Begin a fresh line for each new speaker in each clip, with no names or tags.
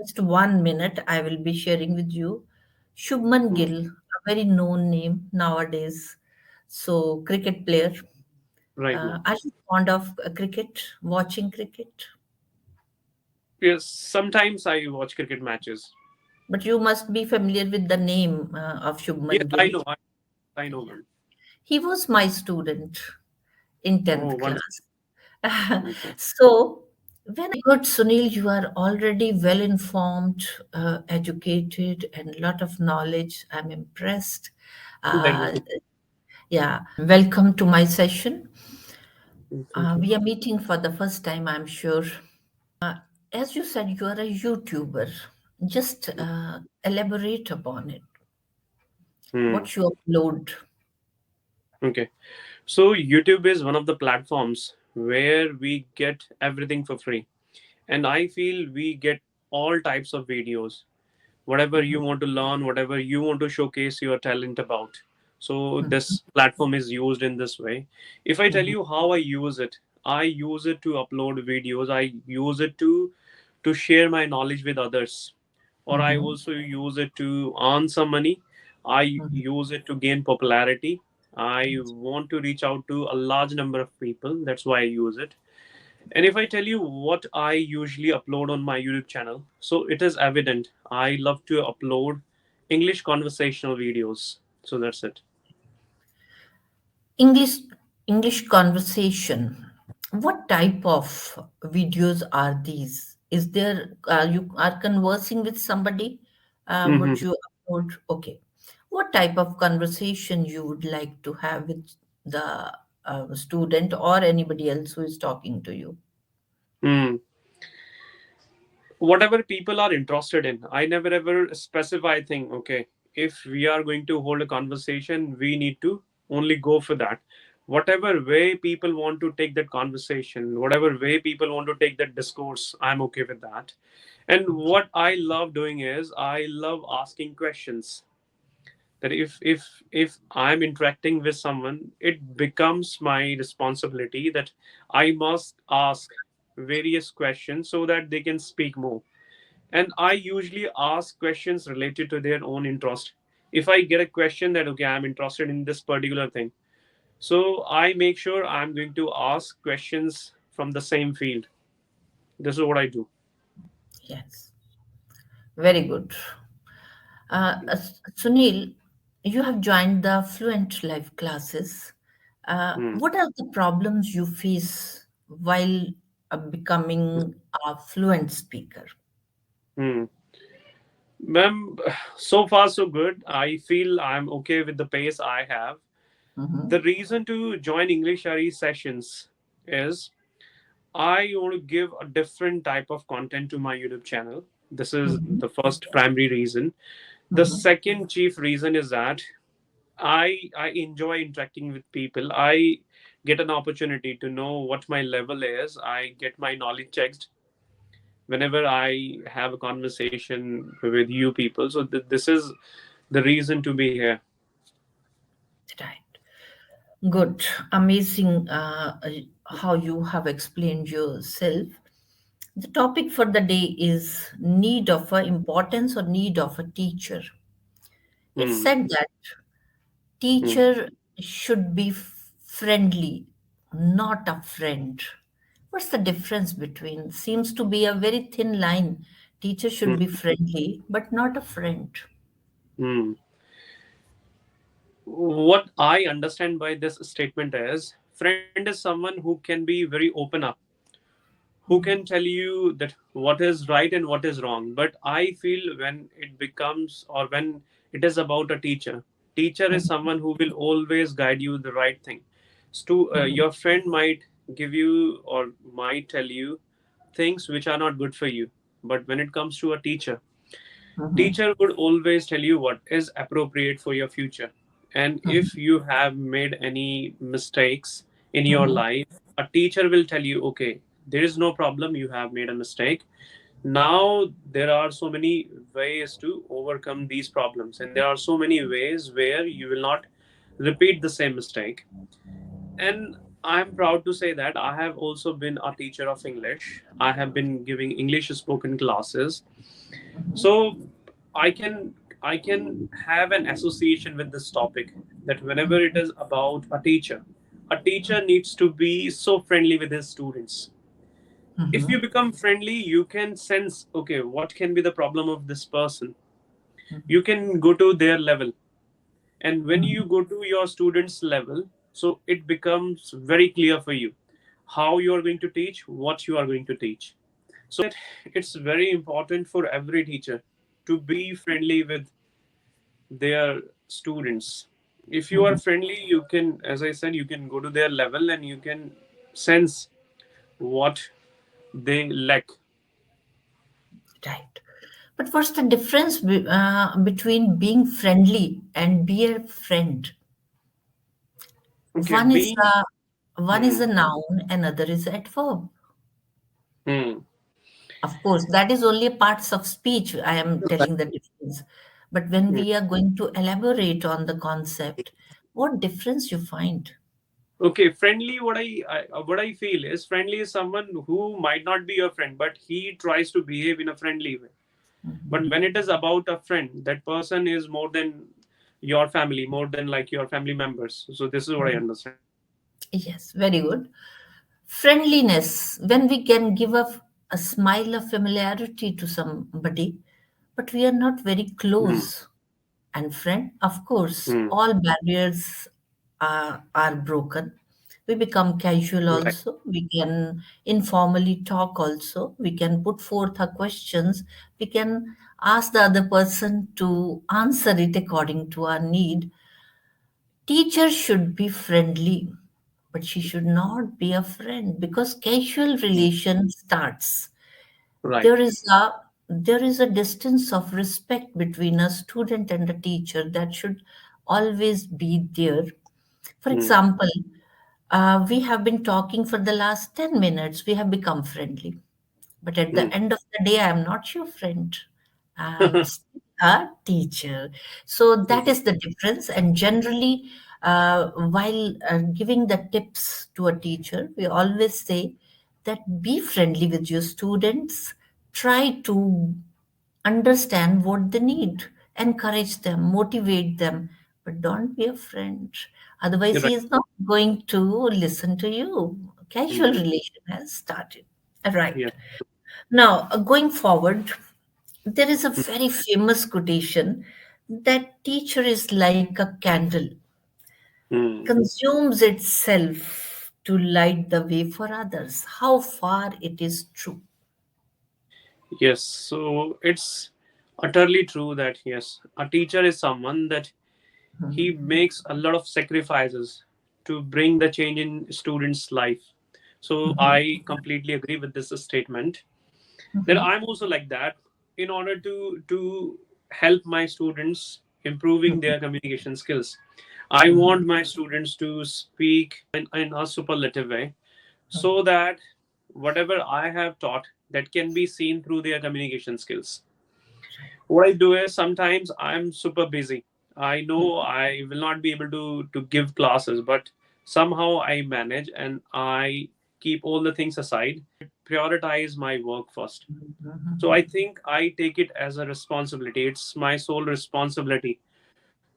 just 1 minute, I will be sharing with you. Shubman
Hmm.
Gill, a very known name nowadays. So, cricket player.
Right now.
Are you fond of cricket, watching cricket?
Yes, sometimes I watch cricket matches.
But you must be familiar with the name of
Yes,
Shubman
I
Gill.
know. I know them.
He was my student in
Oh,
10th
once.
class.
Okay.
So, when I good, Sunil, you are already well informed, educated, and lot of knowledge. I'm impressed.
Thank you.
Uh, yeah, welcome to my session.
Thank you.
We are meeting for the first time, I'm sure. As you said, you are a YouTuber. Just elaborate upon it.
Hmm.
What you upload.
Okay. So YouTube is one of the platforms where we get everything for free. And I feel we get all types of videos. Whatever
Mhm,
you want to learn, whatever you want to showcase your talent about. So
mhm,
this platform is used in this way. If I tell
mhm,
you how I use it to upload videos. I use it to share my knowledge with others, or I
mhm,
also use it to earn some money. I
mhm.
use it to gain popularity. I want to reach out to a large number of people. That's why I use it. And if I tell you what I usually upload on my YouTube channel, so it is evident I love to upload English conversational videos. So that's it.
English English conversation. What type of videos are these? Is there you are conversing with somebody? Would
Hmm.
you upload? Okay. What type of conversation you would like to have with the student or anybody else who is talking to you?
Hmm. Whatever people are interested in, I never ever specify thing. Okay, if we are going to hold a conversation, we need to only go for that. Whatever way people want to take that conversation, whatever way people want to take that discourse, I'm okay with that. And what I love doing is I love asking questions. That if I'm interacting with someone, it becomes my responsibility that I must ask various questions so that they can speak more. And I usually ask questions related to their own interest. If I get a question that, okay, I'm interested in this particular thing, so I make sure I'm going to ask questions from the same field. This is what I do.
Yes, very good. Sunil, you have joined the Fluent Life classes.
Hmm.
What are the problems you face while becoming a fluent speaker?
Hmm. Ma'am, so far so good. I feel I'm okay with the pace I have. The
Mhm,
reason to join EnglishYaari sessions is I want to give a different type of content to my YouTube channel. This is
mhm,
the first primary reason. The
mhm,
second chief reason is that I enjoy interacting with people. I get an opportunity to know what my level is. I get my knowledge checked whenever I have a conversation with you people. So this is the reason to be here.
right. Good. Amazing how you have explained yourself. The topic for the day is need of a importance or need of a teacher. It's
Hmm.
said that
Hmm.
teacher should be friendly, not a friend. What's the difference between? Seems to be a very thin line. Teacher
Hmm.
should be friendly, but not a friend.
Hmm. What I understand by this statement is friend is someone who can be very open up, who can tell you that what is right and what is wrong. But I feel when it becomes, or when it is about a teacher is
Mhm,
someone who will always guide you the right thing. So
mhm,
your friend might give you or might tell you things which are not good for you. But when it comes to a
mhm,
teacher would always tell you what is appropriate for your future. And
mhm,
if you have made any mistakes in your
mhm,
life, a teacher will tell you, okay, there is no problem, you have made a mistake. Now there are so many ways to overcome these problems, and there are so many ways where you will not repeat the same mistake. And I'm proud to say that I have also been a teacher of English. I have been giving English spoken classes. So I can have an association with this topic, that whenever it is about a teacher needs to be so friendly with his students. If you
Mhm.
become friendly, you can sense, okay, what can be the problem of this person. You can go to their level, and when you go to your students level, so it becomes very clear for you how you are going to teach, what you are going to teach. So it's very important for every teacher to be friendly with their students. If you are friendly, you can, as I said, you can go to their level and you can sense what they lack.
Right. But what's the difference between being friendly and be a friend?
Okay,
One is
being.
one is
Hmm,
a noun, another is adverb.
hmm.
Of course, that is only parts of speech. I am telling the difference. But when
Hmm.
we are going to elaborate on the concept, what difference you find?
Okay, friendly. What I feel is friendly is someone who might not be your friend, but he tries to behave in a friendly way. But when it is about a friend, that person is more than your family, more than like your family members. So this is what I understand.
Yes, very good. Friendliness, when we can give a smile of familiarity to somebody, but we are not very
Hmm.
close. And friend, of course,
Hmm.
all barriers are broken. We become casual
Right.
also. We can informally talk also. We can put forth our questions. We can ask the other person to answer it according to our need. Teacher should be friendly, but she should not be a friend because casual relation starts.
Right.
There is a distance of respect between a student and a teacher that should always be there. For
Hmm.
example, we have been talking for the last 10 minutes, we have become friendly. But at
Hmm.
the end of the day, I'm not your friend. I'm still a teacher. So that is the difference. And generally, while giving the tips to a teacher, we always say that be friendly with your students, try to understand what they need, encourage them, motivate them, but don't be a friend. Otherwise, he
Right.
is not going to listen to you. Casual
Hmm.
relation has started. Right.
Yes.
Now, going forward, there is a very famous quotation that teacher is like a candle,
Hmm.
consumes itself to light the way for others. How far it is true?
Yes. So it's utterly true that yes, a teacher is someone that he makes a lot of sacrifices to bring the change in students' life. So I completely agree with this statement. That I'm also like that, in order to help my students improving their communication skills. I want my students to speak in a superlative way, so that whatever I have taught, that can be seen through their communication skills. What I do is, sometimes I'm super busy. I know I will not be able to give classes, but somehow I manage and I keep all the things aside. Prioritize my work first. So I think I take it as a responsibility. It's my sole responsibility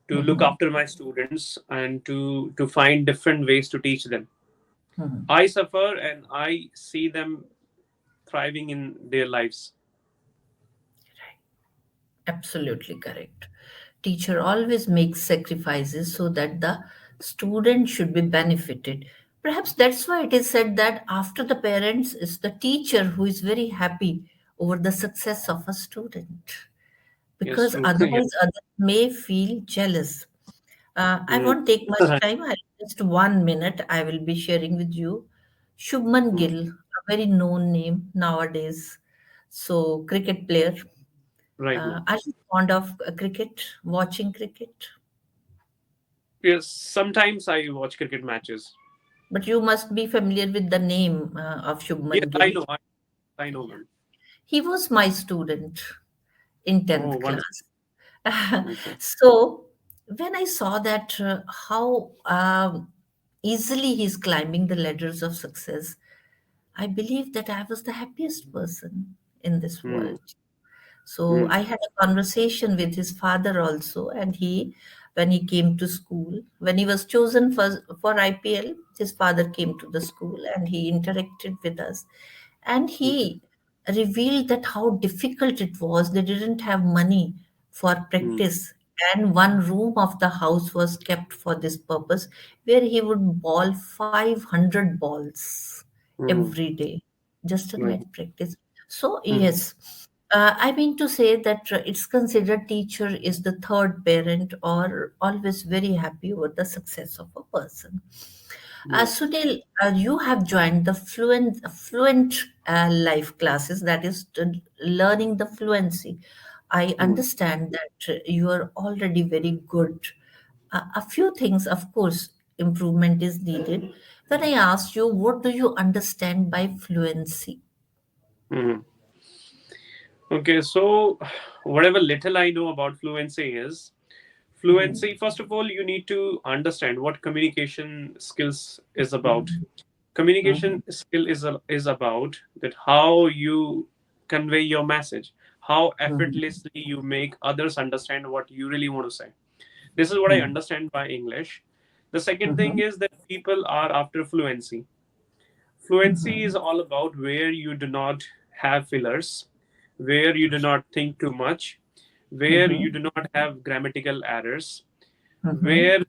to look after my students and to find different ways to teach them. I suffer and I see them thriving in their lives.
Absolutely correct. Teacher always makes sacrifices so that the student should be benefited. Perhaps that's why it is said that after the parents is the teacher who is very happy over the success of a student.
Yes,
Because
true. Yeah.
otherwise others may feel jealous. I
Mm.
won't take much time. Just 1 minute I will be sharing with you. Shubman
Mm.
Gill, a very known name nowadays. So, cricket player.
Right now.
Are you fond of cricket, watching cricket?
Yes, sometimes I watch cricket matches.
But you must be familiar with the name of
Yes,
Shubman
I
Gill.
know. I know them.
He was my student in
Oh,
10th
once.
class.
Okay.
So when I saw that how easily he's climbing the ladders of success, I believe that I was the happiest person in this
Hmm.
world. So
Hmm.
I had a conversation with his father also, and when he came to school, when he was chosen for IPL, his father came to the school and he interacted with us, and
Okay.
he revealed that how difficult it was. They didn't have money for
Hmm.
practice, and one room of the house was kept for this purpose, where he would ball 500 balls
Hmm.
every day, just a
Right.
net practice. So
Hmm.
yes, I mean to say that it's considered teacher is the third parent, or always very happy with the success of a person.
Yes.
Sunil, you have joined the fluent life classes, that is learning the fluency. I
Hmm.
understand that you are already very good. A few things, of course, improvement is needed. When I asked you, what do you understand by fluency?
Hmm. Okay, so whatever little I know about fluency is fluency. First of all, you need to understand what communication skills is about. Communication skill is about that how you convey your message, how effortlessly you make others understand what you really want to say. This is what I understand by English. The second thing is that people are after fluency. Fluency is all about where you do not have fillers, where you do not think too much, where you do not have grammatical errors, where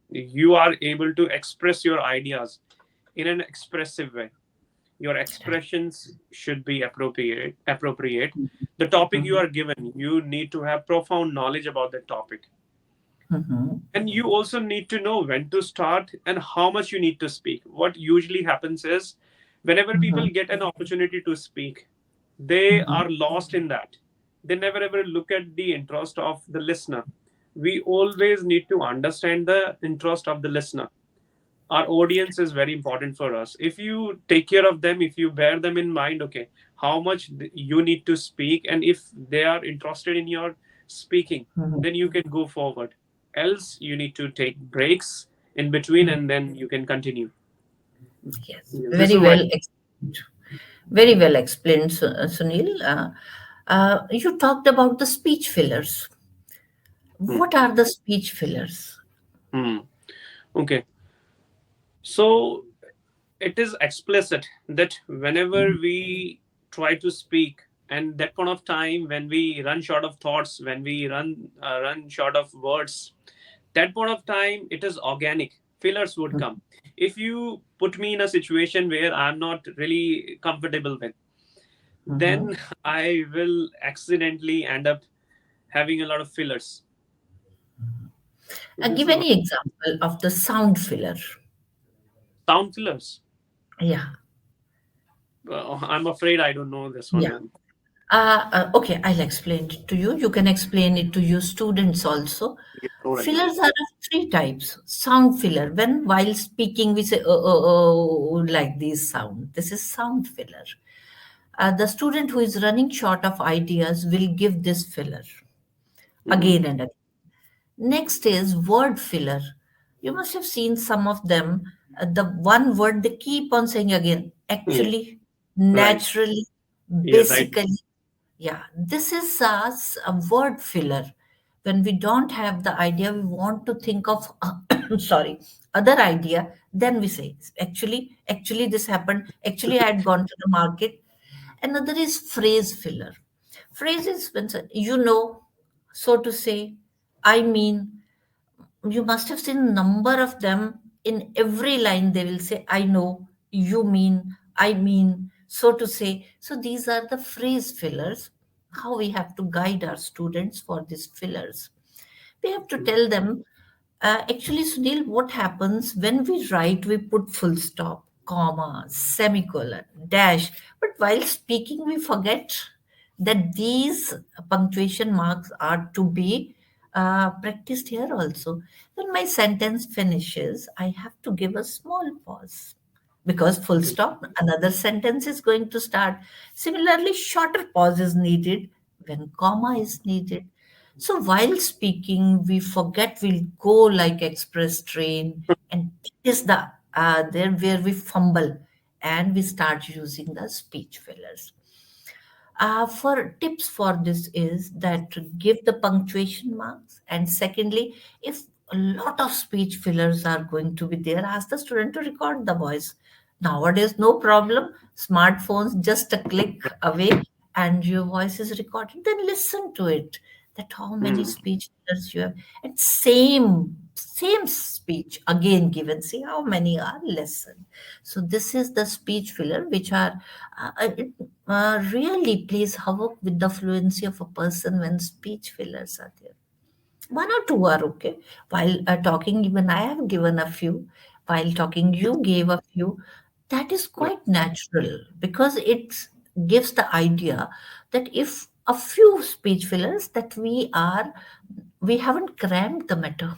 you are able to express your ideas in an expressive way. Your expressions should be appropriate. The topic you are given, you need to have profound knowledge about the topic. And you also need to know when to start and how much you need to speak. What usually happens is whenever people get an opportunity to speak, they are lost in that. They never ever look at the interest of the listener. We always need to understand the interest of the listener. Our audience is very important for us. If you take care of them, if you bear them in mind, okay, how much you need to speak, and if they are interested in your speaking, then you can go forward. Else you need to take breaks in between and then you can continue.
Yes,
Yes, this
very
is what I.
well explained. Very well explained, Sunil. You talked about the speech fillers.
Hmm.
What are the speech fillers?
Hmm. Okay, so it is explicit that whenever we try to speak, and that point of time when we run short of thoughts, when we run short of words, that point of time it is organic, fillers would come. If you put me in a situation where I'm not really comfortable with, then I will accidentally end up having a lot of fillers. So this
Give
is what.
any example of the sound filler.
Sound fillers.
Yeah,
I'm afraid I don't know this one
yeah.
then.
Okay, I'll explain it to you. You can explain it to your students also.
Yeah, totally.
Fillers are of three types. Sound filler. When while speaking we say like this sound. This is sound filler. The student who is running short of ideas will give this filler
Mm-hmm.
again and again. Next is word filler. You must have seen some of them. The one word they keep on saying again.
Yeah.
Actually,
Right.
naturally,
Yeah, right.
basically. Yeah, this is a word filler. When we don't have the idea, we want to think of sorry, other idea. Then we say, actually, this happened. Actually, I had gone to the market. Another is phrase filler. Phrase is when so to say, I mean. You must have seen number of them. In every line they will say I know, you mean, I mean, so to say. So these are the phrase fillers. How we have to guide our students for these fillers, we have to tell them, actually, Sunil, what happens when we write, we put full stop, comma, semicolon, dash. But while speaking, we forget that these punctuation marks are to be practiced here also. When my sentence finishes, I have to give a small pause because full stop, another sentence is going to start. Similarly, shorter pause is needed when comma is needed. So while speaking, we forget we'll go like express train, and that is the there where we fumble and we start using the speech fillers. For tips for this is that to give the punctuation marks, and secondly, if a lot of speech fillers are going to be there, ask the student to record the voice. Nowadays, no problem. Smartphones, just a click away, and your voice is recorded. Then listen to it. That how many
Mm.
speech fillers you have, and same speech again given. See how many are lesson. So this is the speech filler which are it really plays havoc with the fluency of a person when speech fillers are there. One or two are okay. While talking, even I have given a few. While talking, you gave a few. That is
Right.
quite natural because it gives the idea that if a few speech fillers that we haven't crammed the matter,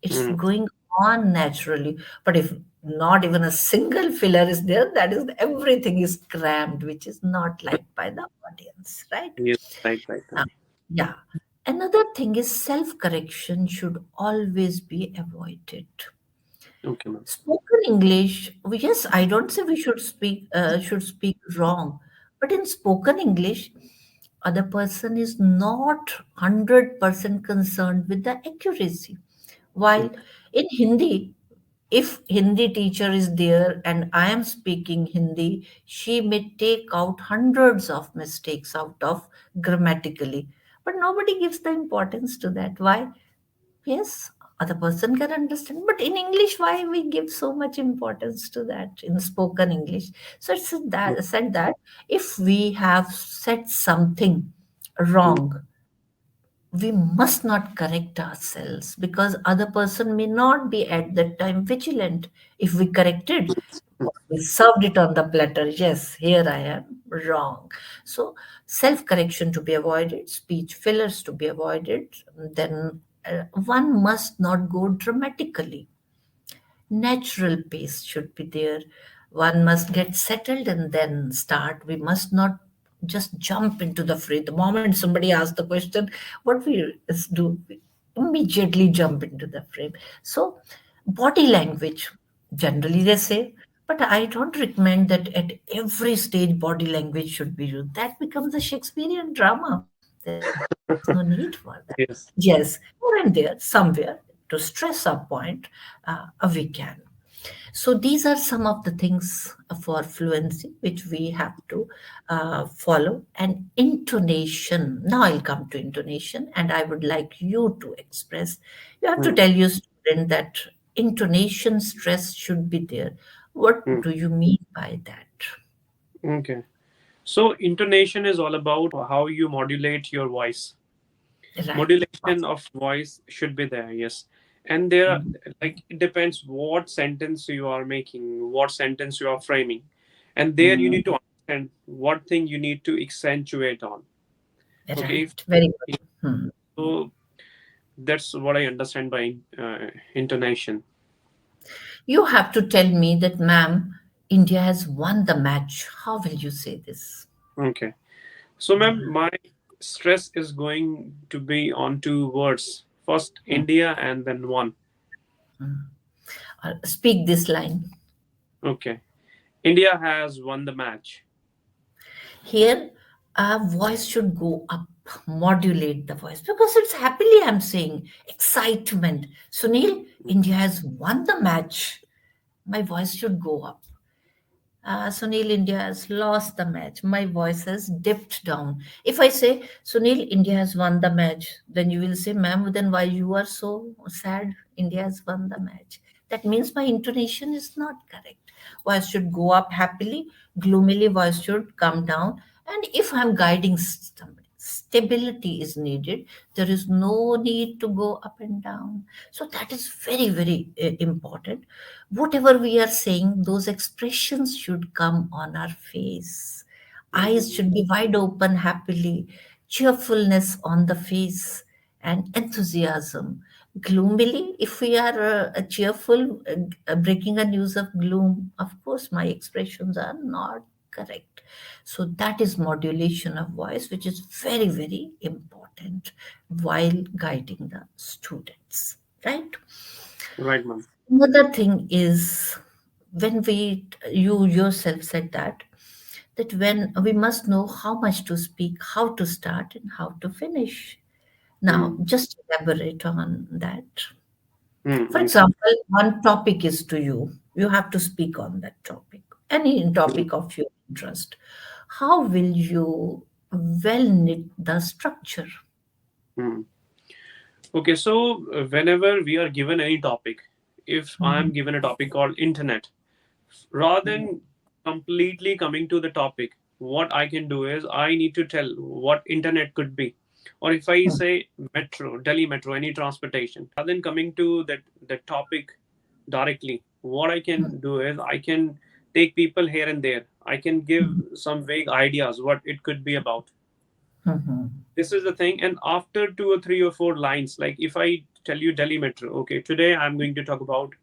it's
Mm.
going on naturally. But if not even a single filler is there, that is everything is crammed, which is not liked by the audience, right?
Yes. Right. Right.
Uh,
Right.
yeah. Another thing is self correction should always be avoided.
Okay, ma'am.
Spoken English, yes, I don't say we should speak wrong, but in spoken English, other person is not 100% concerned with the accuracy. While
Okay.
in Hindi, if Hindi teacher is there and I am speaking Hindi, she may take out hundreds of mistakes out of grammatically. But nobody gives the importance to that. Why? Yes, other person can understand. But in English, why we give so much importance to that in spoken English? So it's said that if we have said something
Mm.
wrong, we must not correct ourselves because other person may not be at that time vigilant. If we corrected, we served it on the platter. Yes, here I am wrong. So self correction to be avoided, speech fillers to be avoided. Then one must not go dramatically. Natural pace should be there. One must get settled and then start. We must not just jump into the fray. The moment somebody asks the question, what we do, we immediately jump into the frame. So, body language, generally they say, but I don't recommend that at every stage body language should be used. That becomes a Shakespearean drama. There is no need for that.
Yes.
Yes, here and there, somewhere, to stress a point, we can. So these are some of the things for fluency which we have to follow. And intonation. Now I'll come to intonation, and I would like you to express. You have to
Mm.
tell your student that intonation stress should be there. What
Mm.
do you mean by that?
Okay. So intonation is all about how you modulate your voice.
Right.
Modulation of voice should be there, yes. And there are,
Mhm.
like, it depends what sentence you are making, what sentence you are framing, and there you need
Mhm.
to understand what thing you need to accentuate on. Okay, if,
Right. Very
if
good. Hmm.
so, that's what I understand by intonation.
You have to tell me that, ma'am, India has won the match. How will you say this?
Okay. So, ma'am, my stress is going to be on two words. First, India, and then one.
Speak this line.
Okay. India has won the match.
Here, our voice should go up, modulate the voice because it's happily I'm saying excitement. Sunil, India has won the match. My voice should go up. Sunil, India has lost the match. My voice has dipped down. If I say Sunil, India has won the match, then you will say, ma'am, then why you are so sad? India has won the match. That means my intonation is not correct. Voice should go up happily, gloomily, voice should come down. And if I'm guiding somebody, stability is needed. There is no need to go up and down. So that is very, very important. Whatever we are saying, those expressions should come on our face. Eyes should be wide open happily, cheerfulness on the face, and enthusiasm. Gloomily, if we are cheerful, breaking a news of gloom, of course, my expressions are not correct. So that is modulation of voice, which is very, very important while guiding the students, right?
Right, ma'am.
Another thing is when you yourself said that when we must know how much to speak, how to start, and how to finish. Now,
Hmm.
just elaborate on that.
Hmm.
For
Okay.
example, one topic is to you. You have to speak on that topic, any topic of your interest. How will you well knit the structure?
Hmm. Okay, so whenever we are given any topic, if I'm
Mhm,
given a topic called internet, rather than completely coming to the topic, what I can do is I need to tell what internet could be. Or if I
mhm,
say metro, Delhi metro, any transportation, rather than coming to that topic directly, what I can do is I can take people here and there. I can give
mhm,
some vague ideas what it could be about.
mhm,
This is the thing. And after two or three or four lines, like if I tell you Delhi metro, okay, today I'm going to talk about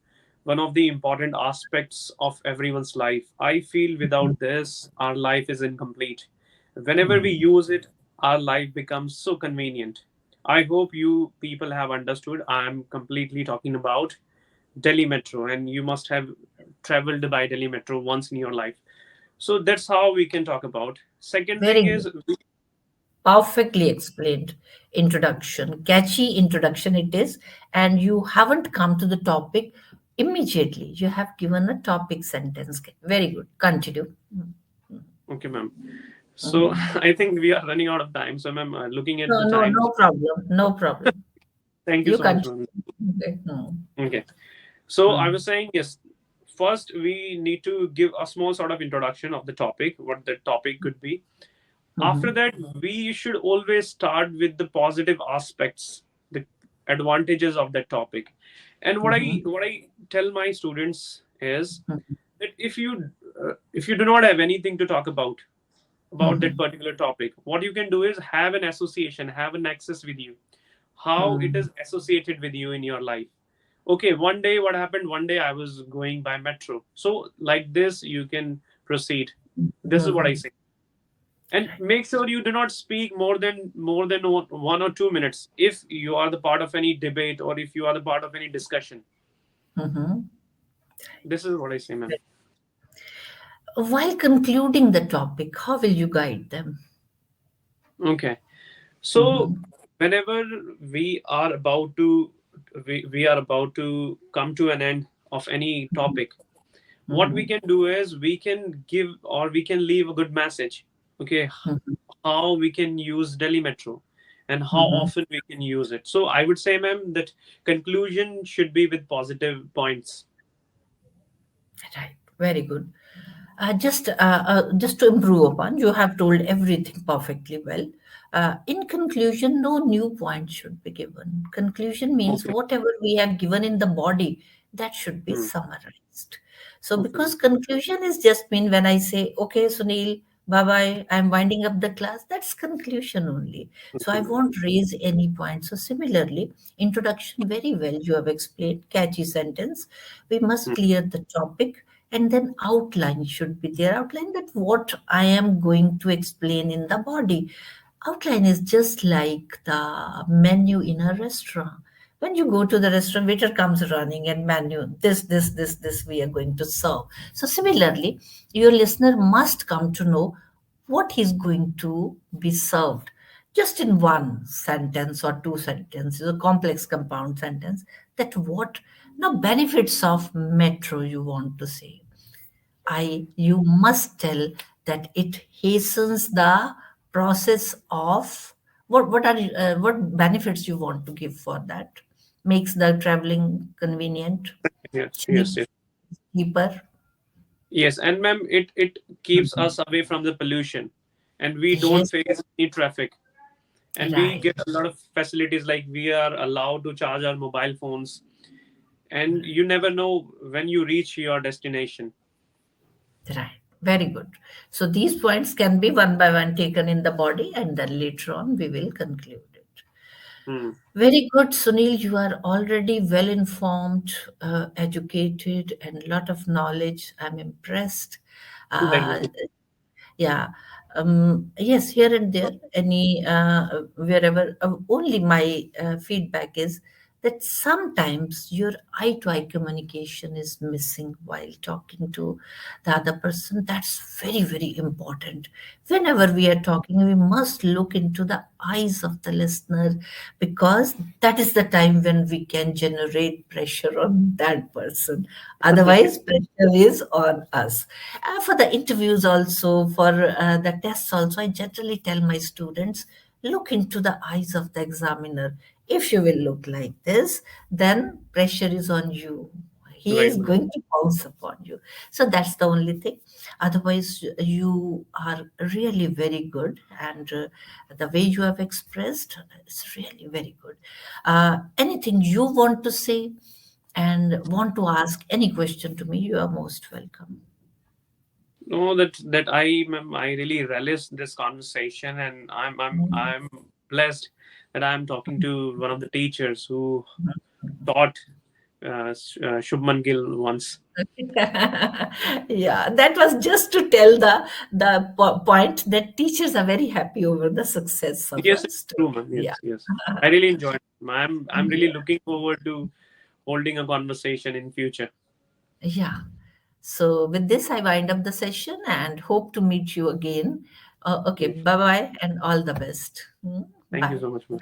one of the important aspects of everyone's life. I feel without this our life is incomplete. Whenever we
mhm.
use it, our life becomes so convenient. I hope you people have understood I'm completely talking about Delhi metro, and you must have traveled by Delhi metro once in your life. So that's how we can talk about. Second
Very
thing
good.
is
Perfectly explained introduction. Catchy introduction it is, and you haven't come to the topic immediately. You have given a topic sentence. Very good. Continue.
okay, ma'am. So
Mhm.
I think we are running out of time. So, ma'am, looking
No,
at the
no,
time.
no problem. No problem.
Thank you
You
so much,
continue.
ma'am.
Okay. Hmm.
Okay. So I
Hmm.
was saying yes. First, we need to give a small sort of introduction of the topic, what the topic could be. After
Mhm.
that, we should always start with the positive aspects, the advantages of that topic. And
Mhm.
what I tell my students is
Mhm.
that if you do not have anything to talk about that
Mhm.
particular topic, what you can do is have an association, have an access with you, how it
Mhm.
is associated with you in your life. Okay, one day what happened, one day I was going by metro, so like this you can proceed. This is what I
Mhm.
say. And make sure you do not speak more than 1 or 2 minutes if you are the part of any debate or if you are the part of any discussion.
Mhm.
This is what I say, ma'am.
While concluding the topic, how will you guide them?
Okay. So
Mhm.
whenever we are about to we are about to come to an end of any topic, what we
Mhm.
can do is we can give or we can leave a good message. Okay,
Mhm.
how we can use Delhi metro and how
Mhm.
often we can use it. So I would say, ma'am, that conclusion should be with positive points.
Right. Very good. Just to improve upon, you have told everything perfectly well. In conclusion, no new point should be given. Conclusion means
Okay.
whatever we have given in the body, that should be
Hmm.
summarized. So,
Okay.
because conclusion is just mean when I say, okay, Sunil, bye bye, I'm winding up the class, that's conclusion only. So, I
Okay.
won't raise any point. So, similarly, introduction very well, you have explained, catchy sentence. We must
Hmm.
clear the topic, and then outline should be there. Outline that what I am going to explain in the body. Outline is just like the menu in a restaurant. When you go to the restaurant, waiter comes running and menu, this we are going to serve. So similarly, your listener must come to know what is going to be served just in one sentence or two sentences, a complex compound sentence, that what now benefits of metro you want to say. You must tell that it hastens the process of what benefits you want to give for that, makes the traveling convenient,
Yes.
cheap,
Yes. Yes.
cheaper.
Yes. And ma'am, it keeps
Mhm.
us away from the pollution, and we don't
Yes,
face any traffic, and we
right,
get a lot of facilities like we are allowed to charge our mobile phones, and you never know when you reach your destination.
right. Very good. So these points can be one by one taken in the body, and then later on we will conclude it.
Hmm.
Very good, Sunil. You are already well informed, educated, and a lot of knowledge. I'm impressed.
Thank you.
Uh, yeah. Yes, here and there, any wherever. Only my feedback is that sometimes your eye to eye communication is missing while talking to the other person. That's very, very important. Whenever we are talking, we must look into the eyes of the listener, because that is the time when we can generate pressure on that person. Otherwise, pressure is on us. For the interviews, also, for the tests, also, I generally tell my students, look into the eyes of the examiner. If you will look like this, then pressure is on you. He
Right.
is going to bounce upon you. So that's the only thing. Otherwise, you are really very good, and the way you have expressed is really very good. Anything you want to say and want to ask any question to me, you are most welcome.
No, that I really relish this conversation, and I'm blessed that I'm talking to one of the teachers who taught Shubman Gill once.
Yeah, that was just to tell the point that teachers are very happy over the success of
Yes,
a
it's true,
student.
man.
Yeah.
Yes, yes. I really enjoyed it. I'm really
Yeah.
looking forward to holding a conversation in future.
Yeah. So with this, I wind up the session and hope to meet you again. Okay,
Thank
bye bye and all the best.
you
Bye.
so much, man.